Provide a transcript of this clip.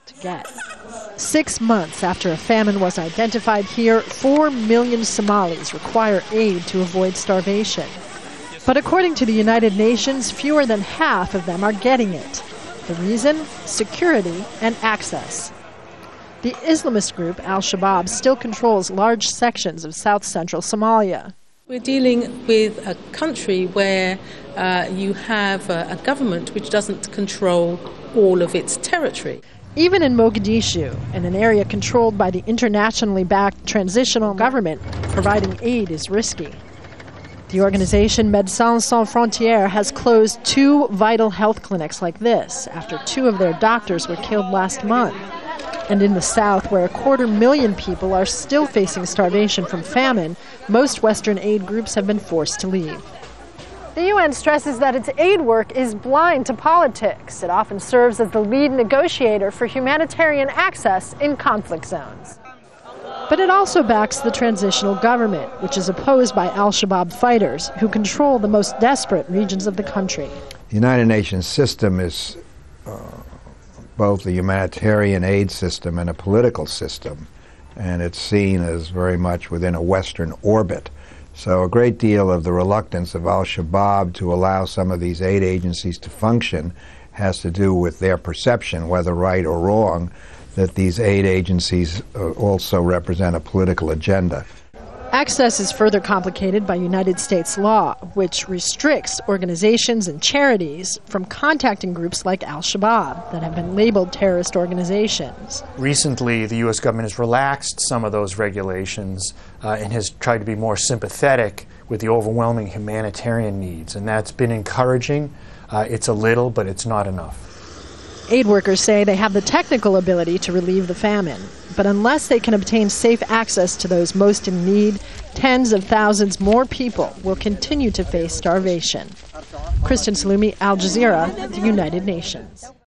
to get. 6 months after a famine was identified here, 4 million Somalis require aid to avoid starvation. But according to the United Nations, fewer than half of them are getting it. The reason? Security and access. The Islamist group Al-Shabab still controls large sections of south-central Somalia. We're dealing with a country where you have a government which doesn't control all of its territory. Even in Mogadishu, in an area controlled by the internationally backed transitional government, providing aid is risky. The organization Médecins Sans Frontières has closed 2 vital health clinics like this after 2 of their doctors were killed last month. And in the south, where 250,000 people are still facing starvation from famine, most Western aid groups have been forced to leave. The UN stresses that its aid work is blind to politics. It often serves as the lead negotiator for humanitarian access in conflict zones. But it also backs the transitional government, which is opposed by Al-Shabaab fighters who control the most desperate regions of the country. The United Nations system is both a humanitarian aid system and a political system, and it's seen as very much within a Western orbit. So a great deal of the reluctance of Al-Shabaab to allow some of these aid agencies to function has to do with their perception, whether right or wrong, that these aid agencies also represent a political agenda. Access is further complicated by United States law, which restricts organizations and charities from contacting groups like Al-Shabaab that have been labeled terrorist organizations. Recently, the U.S. government has relaxed some of those regulations and has tried to be more sympathetic with the overwhelming humanitarian needs, and that's been encouraging. It's a little, but it's not enough. Aid workers say they have the technical ability to relieve the famine, but unless they can obtain safe access to those most in need, tens of thousands more people will continue to face starvation. Kristen, Saloomey, Al Jazeera, the United Nations.